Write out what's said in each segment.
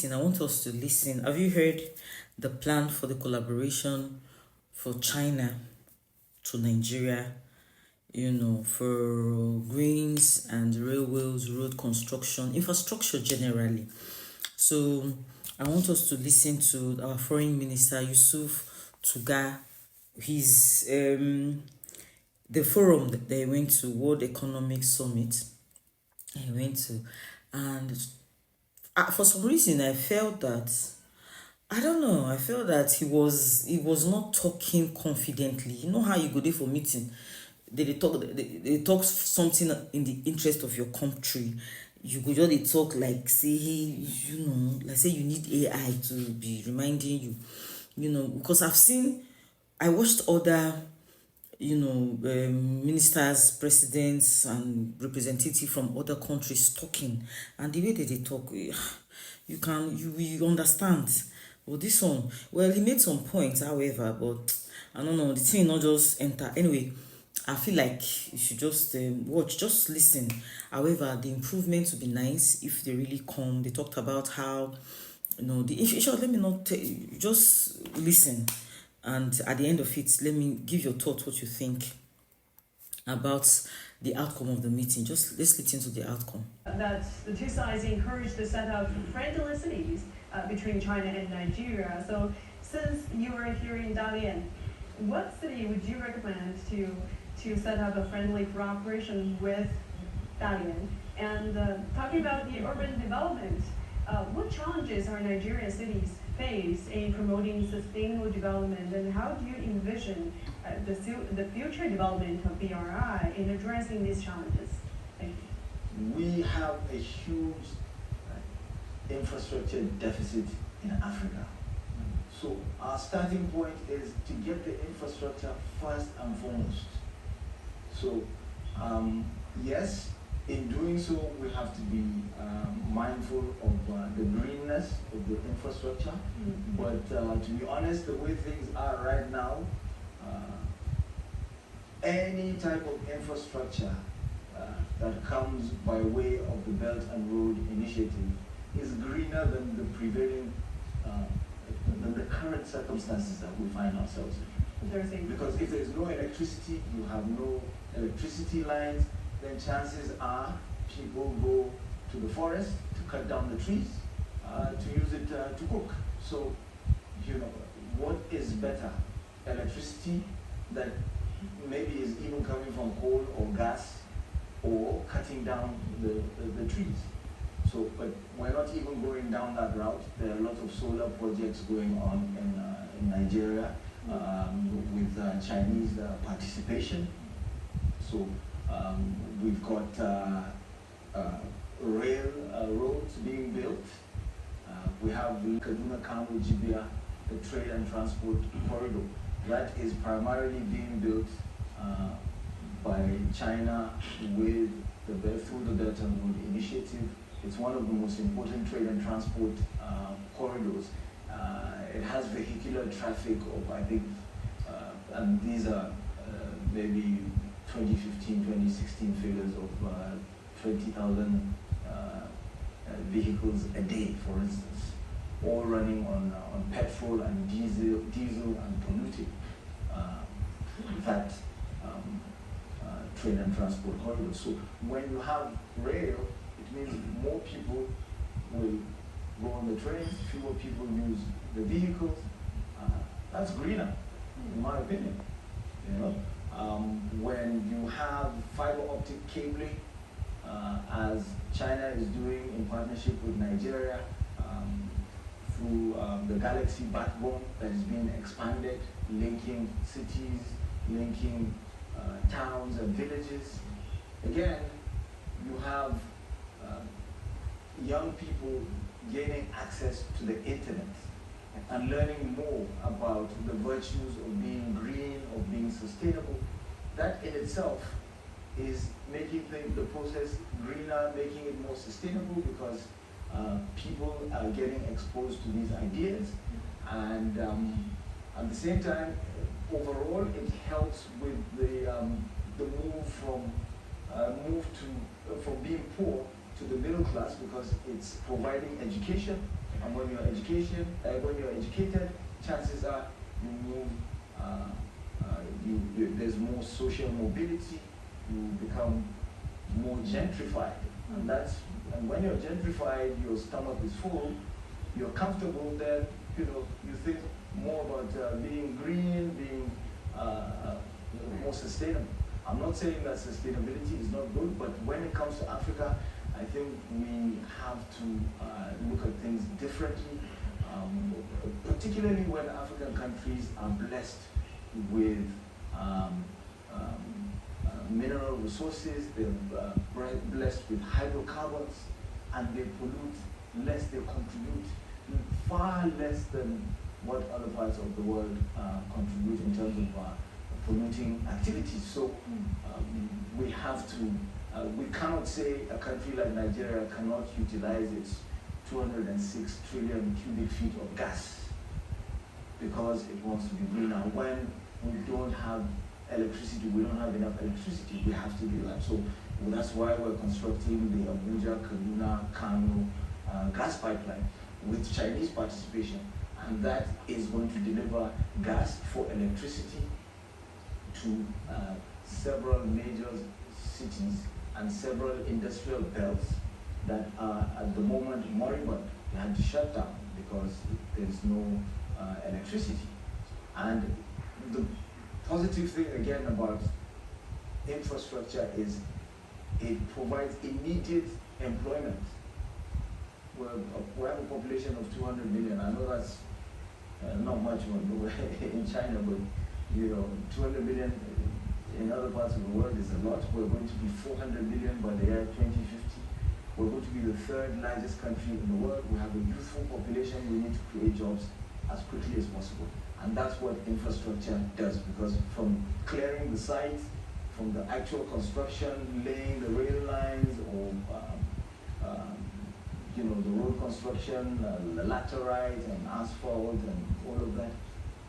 listen. I want us to listen. Have you heard the plan for the collaboration for China to Nigeria? For greens and railways, road construction, infrastructure generally. So I want us to listen to our Foreign Minister Yusuf Tugger. His the forum that they went to, World Economic Summit. He went to, and for some reason I felt that he was not talking confidently. You know how you go there for meeting, they talk something in the interest of your country. You go just they talk like say, like say you need AI to be reminding you, because I watched other ministers, presidents, and representatives from other countries talking, and the way that they talk, you understand. But this one, well, he made some points, however, but I don't know, the thing not just enter. Anyway, I feel like you should just watch, just listen. However, the improvements would be nice if they really come. They talked about how, let me not tell you, just listen. And at the end of it, let me give your thoughts, what you think about the outcome of the meeting. Just let's listen to the outcome. That the two sides encouraged the set up friendly cities between China and Nigeria. So since you are here in Dalian, what city would you recommend to set up a friendly cooperation with Dalian? And talking about the urban development, what challenges are Nigerian cities face in promoting sustainable development, and how do you envision the future development of BRI in addressing these challenges? Thank you. We have a huge infrastructure deficit in Africa. So our starting point is to get the infrastructure first and foremost. So yes, in doing so, we have to be mindful of the greenness of the infrastructure. Mm-hmm. But to be honest, the way things are right now, any type of infrastructure that comes by way of the Belt and Road Initiative is greener than the prevailing, than the current circumstances that we find ourselves in. Because if there is no electricity, you have no electricity lines, then chances are people go to the forest to cut down the trees, to use it to cook. So, what is better? Electricity that maybe is even coming from coal or gas, or cutting down the trees. So, but we're not even going down that route. There are a lot of solar projects going on in Nigeria with Chinese participation. So, we've got rail roads being built. We have Kaduna-Kano-Jibia, the trade and transport corridor. That is primarily being built by China through the Belt and Road Initiative. It's one of the most important trade and transport corridors. It has vehicular traffic of, I think, and these are maybe 2015, 2016 figures of 20,000 vehicles a day, for instance, all running on petrol and diesel and polluting. Trade and transport corridors. So when you have rail, it means more people will go on the trains, fewer people use the vehicles. That's greener, in my opinion. When you have fiber optic cabling, as China is doing in partnership with Nigeria, through the Galaxy backbone that is being expanded, linking cities, linking towns and villages. Again, you have young people gaining access to the internet and learning more about the virtues of being green, of being sustainable. That in itself is making the process greener, making it more sustainable, because people are getting exposed to these ideas, and at the same time, overall, it helps with the move from being poor to the middle class, because it's providing education And when you're educated, chances are you move. There's more social mobility. You become more gentrified, and when you're gentrified, your stomach is full. You're comfortable. Then you think more about being green, being more sustainable. I'm not saying that sustainability is not good, but when it comes to Africa, I think we have to look at things differently, particularly when African countries are blessed with mineral resources, they're blessed with hydrocarbons, and they pollute less, they contribute far less than what other parts of the world contribute in terms of polluting activities. So we have to, we cannot say a country like Nigeria cannot utilize its 206 trillion cubic feet of gas because it wants to be greener. When we don't have electricity, we don't have enough electricity, we have to do that. So that's why we're constructing the Abuja, Kaduna, Kano gas pipeline with Chinese participation. And that is going to deliver gas for electricity to several major cities and several industrial belts that are at the moment moribund. They had to shut down because there's no electricity. And the positive thing again about infrastructure is it provides immediate employment. We have a population of 200 million. I know that's not much in China, but 200 million in other parts of the world is a lot. We're going to be 400 million by the year 2050. We're going to be the third largest country in the world. We have a youthful population. We need to create jobs as quickly as possible. And that's what infrastructure does, because from clearing the site, from the actual construction, laying the rail lines, or the road construction, the laterite and asphalt and all of that,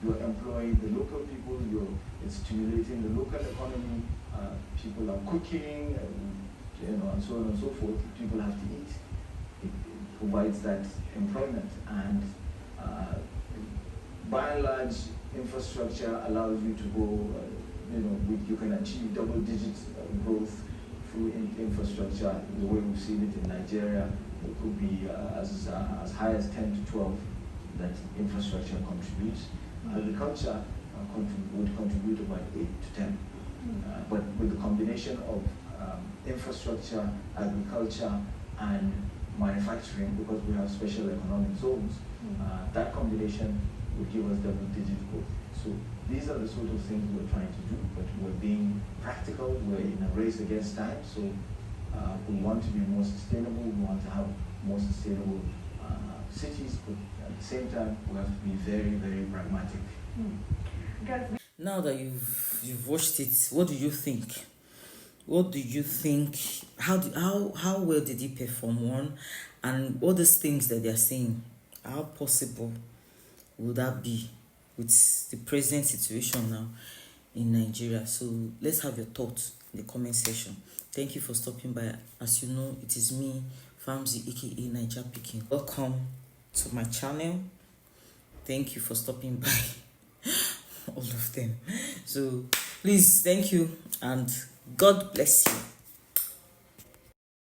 you're employing the local people, it's stimulating the local economy, people are cooking, and so on and so forth. People have to eat. It provides that employment, and by and large, infrastructure allows you to go, you can achieve double-digit growth through infrastructure. The way we've seen it in Nigeria, it could be as high as 10 to 12 that infrastructure contributes. Agriculture would contribute about 8 to 10. But with the combination of infrastructure, agriculture, and manufacturing, because we have special economic zones, that combination will give us double-digit growth. So these are the sort of things we're trying to do, but we're being practical. We're in a race against time, so we want to be more sustainable. We want to have more sustainable cities, but at the same time, we have to be very, very pragmatic. Now that you've watched it, what do you think? What do you think? How well did he perform? One, and all these things that they're saying, how possible would that be with the present situation now in Nigeria? So let's have your thoughts in the comment section. Thank you for stopping by. As you know, it is me, Famzi, aka Niger Picking. Welcome to my channel. Thank you for stopping by. All of them. So please, thank you, and God bless you.